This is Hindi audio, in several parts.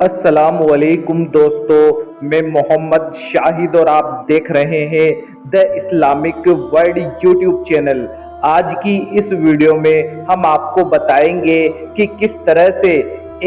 अस्सलामुअलैकुम दोस्तों, मैं मोहम्मद शाहिद और आप देख रहे हैं the Islamic world YouTube channel. आज की इस वीडियो में हम आपको बताएंगे कि किस तरह से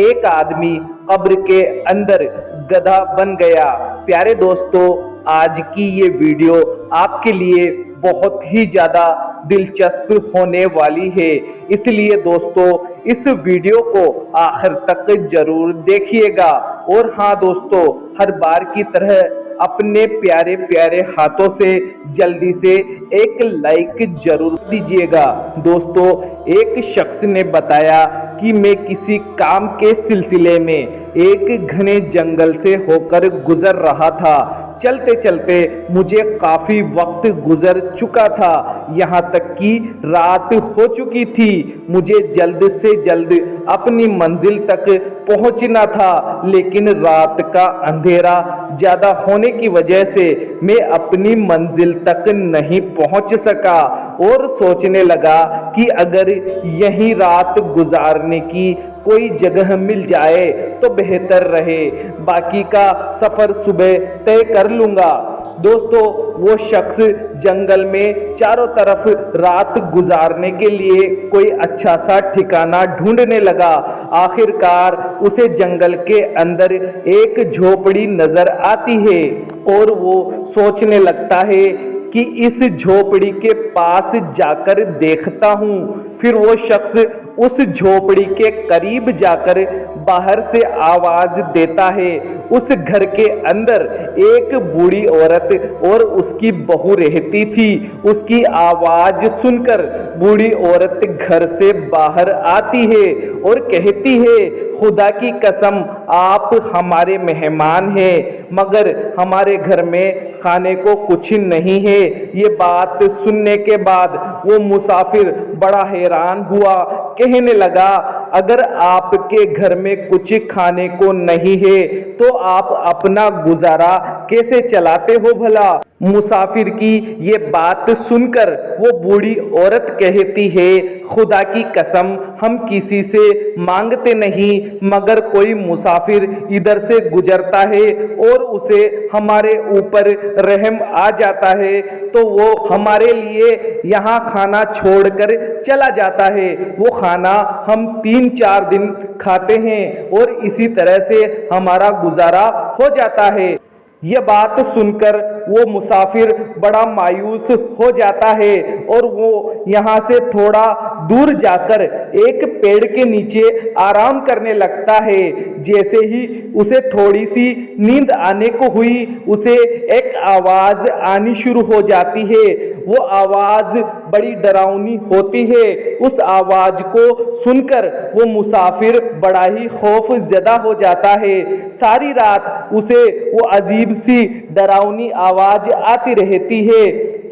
एक आदमी कब्र के अंदर गधा बन गया। प्यारे दोस्तों, आज की ये वीडियो आपके लिए बहुत ही ज़्यादा दिलचस्प होने वाली है, इसलिए दोस्तों इस वीडियो को आखिर तक जरूर देखिएगा। और हाँ दोस्तों, हर बार की तरह अपने प्यारे प्यारे हाथों से जल्दी से एक लाइक जरूर दीजिएगा। दोस्तों, एक शख्स ने बताया कि मैं किसी काम के सिलसिले में एक घने जंगल से होकर गुजर रहा था। चलते चलते मुझे काफी वक्त गुजर चुका था, यहाँ तक कि रात हो चुकी थी। मुझे जल्द से जल्द अपनी मंजिल तक पहुंचना था, लेकिन रात का अंधेरा ज्यादा होने की वजह से मैं अपनी मंजिल तक नहीं पहुंच सका और सोचने लगा कि अगर यही रात गुजारने की कोई जगह मिल जाए तो बेहतर रहे, बाकी का सफर सुबह तय कर लूंगा। दोस्तों, वो शख्स जंगल में चारों तरफ रात गुजारने के लिए कोई अच्छा सा ठिकाना ढूंढने लगा। आखिरकार उसे जंगल के अंदर एक झोपड़ी नजर आती है और वो सोचने लगता है कि इस झोपड़ी के पास जाकर देखता हूँ। फिर वो शख्स उस झोपड़ी के करीब जाकर बाहर से आवाज देता है। उस घर के अंदर एक बूढ़ी औरत और उसकी बहू रहती थी। उसकी आवाज सुनकर बूढ़ी औरत घर से बाहर आती है और कहती है, खुदा की कसम आप हमारे मेहमान हैं, मगर हमारे घर में खाने को कुछ नहीं है। ये बात सुनने के बाद वो मुसाफिर बड़ा हैरान हुआ, कहने लगा, अगर आपके घर में कुछ खाने को नहीं है तो आप अपना गुजारा कैसे चलाते हो भला? मुसाफिर की ये बात सुनकर वो बूढ़ी औरत कहती है, खुदा की कसम हम किसी से मांगते नहीं, मगर कोई मुसाफिर इधर से गुजरता है और उसे हमारे ऊपर रहम आ जाता है तो वो हमारे लिए यहाँ खाना छोड़कर चला जाता है। वो खाना हम 3-4 दिन खाते हैं और इसी तरह से हमारा गुजारा हो जाता है। यह बात सुनकर वो मुसाफिर बड़ा मायूस हो जाता है और वो यहाँ से थोड़ा दूर जाकर एक पेड़ के नीचे आराम करने लगता है। जैसे ही उसे थोड़ी सी नींद आने को हुई, उसे एक आवाज आनी शुरू हो जाती है। वो आवाज बड़ी डरावनी होती है। उस आवाज को सुनकर वो मुसाफिर बड़ा ही खौफ ज़दा हो जाता है। सारी रात उसे वो अजीब सी डरावनी आवाज आती रहती है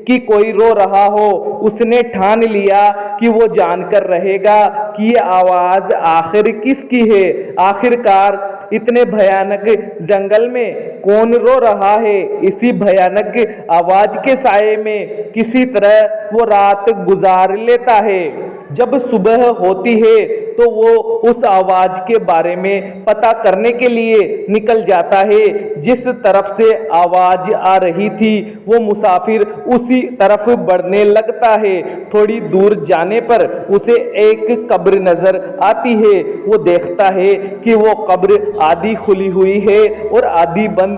कि कोई रो रहा हो। उसने ठान लिया कि वो जानकर रहेगा कि ये आवाज आखिर किसकी है। आखिरकार इतने भयानक जंगल में कौन रो रहा है? इसी भयानक आवाज के साए में किसी तरह वो रात गुजार लेता है। जब सुबह होती है तो वो उस आवाज के बारे में पता करने के लिए निकल जाता है। जिस तरफ से आवाज आ रही थी वो मुसाफिर उसी तरफ बढ़ने लगता है। थोड़ी दूर जाने पर उसे एक कब्र नजर आती है। वो देखता है कि वो कब्र आधी खुली हुई है और आधी बंद।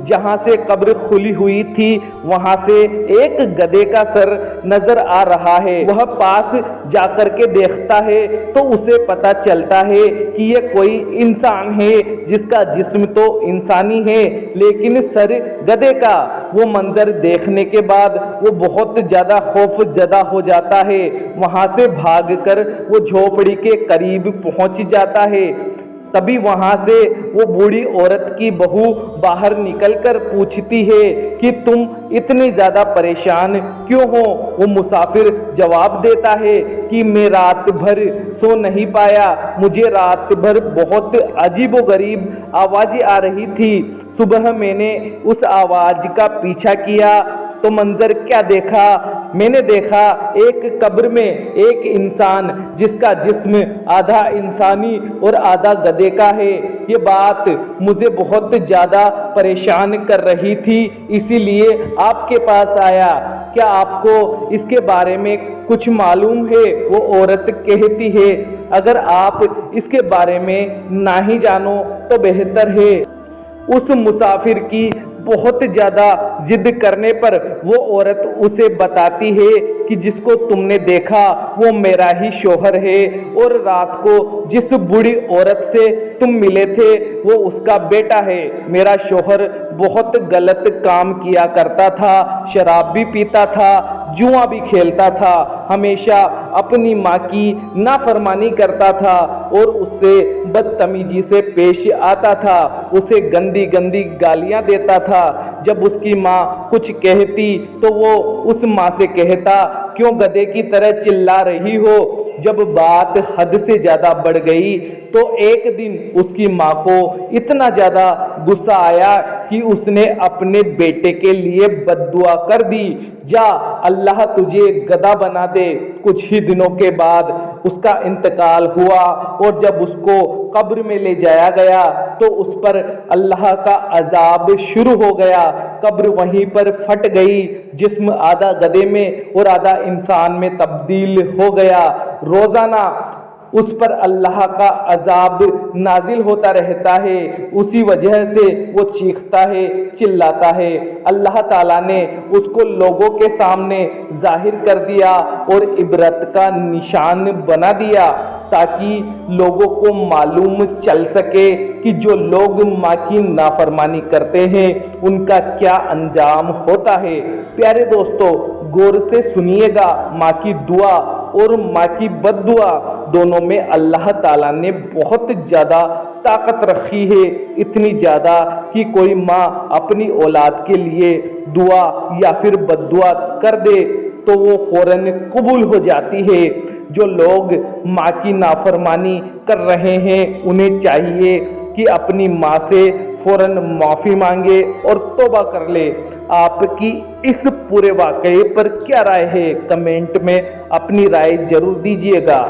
जहां से कब्र खुली हुई थी वहां से एक गधे का सर नजर आ रहा है। वह पास जाकर के देखता है तो उसे पता चलता है कि यह कोई इंसान है, जिसका जिस्म तो इंसानी है लेकिन सर गधे का। वो मंजर देखने के बाद वो बहुत ज्यादा खौफजदा हो जाता है। वहां से भागकर वो झोपड़ी के करीब पहुंच जाता है। तभी वहां से वो बूढ़ी औरत की बहू बाहर निकलकर पूछती है कि तुम इतनी ज्यादा परेशान क्यों हो? वो मुसाफिर जवाब देता है कि मैं रात भर सो नहीं पाया। मुझे रात भर बहुत अजीबोगरीब आवाजें आ रही थी। सुबह मैंने उस आवाज का पीछा किया तो मंजर क्या देखा मैंने देखा एक कब्र में एक इंसान जिसका जिस्म आधा इंसानी और आधा गधे का है। ये बात मुझे बहुत ज़्यादा परेशान कर रही थी, इसीलिए आपके पास आया। क्या आपको इसके बारे में कुछ मालूम है? वो औरत कहती है, अगर आप इसके बारे में ना ही जानो तो बेहतर है। उस मुसाफिर की बहुत ज़्यादा जिद करने पर वो औरत उसे बताती है कि जिसको तुमने देखा वो मेरा ही शौहर है, और रात को जिस बूढ़ी औरत से तुम मिले थे वो उसका बेटा है। मेरा शौहर बहुत गलत काम किया करता था, शराब भी पीता था, जुआ भी खेलता था, हमेशा अपनी माँ की नाफरमानी करता था और उससे बदतमीजी से पेश आता था, उसे गंदी गंदी गालियाँ देता था। जब उसकी माँ कुछ कहती तो वो उस माँ से कहता, क्यों गधे की तरह चिल्ला रही हो। जब बात हद से ज़्यादा बढ़ गई तो एक दिन उसकी माँ को इतना ज़्यादा गुस्सा आया कि उसने अपने बेटे के लिए बद्दुआ कर दी, जा अल्लाह तुझे गधा बना दे। कुछ ही दिनों के बाद उसका इंतकाल हुआ और जब उसको कब्र में ले जाया गया तो उस पर अल्लाह का अजाब शुरू हो गया। कब्र वहीं पर फट गई, जिस्म आधा गधे में और आधा इंसान में तब्दील हो गया। रोजाना उस पर अल्लाह का अजाब नाजिल होता रहता है, उसी वजह से वो चीखता है, चिल्लाता है। अल्लाह ताला ने उसको लोगों के सामने जाहिर कर दिया और इबरत का निशान बना दिया, ताकि लोगों को मालूम चल सके कि जो लोग माँ की नाफरमानी करते हैं उनका क्या अंजाम होता है। प्यारे दोस्तों, गौर से सुनिएगा, माँ की दुआ और माँ की बद्दुआ दोनों में अल्लाह ताला ने बहुत ज़्यादा ताकत रखी है, इतनी ज़्यादा कि कोई माँ अपनी औलाद के लिए दुआ या फिर बद्दुआ कर दे तो वो फौरन कबूल हो जाती है। जो लोग माँ की नाफरमानी कर रहे हैं उन्हें चाहिए कि अपनी माँ से फौरन माफ़ी मांगे और तौबा कर ले। आपकी इस पूरे वाकये पर क्या राय है? कमेंट में अपनी राय जरूर दीजिएगा।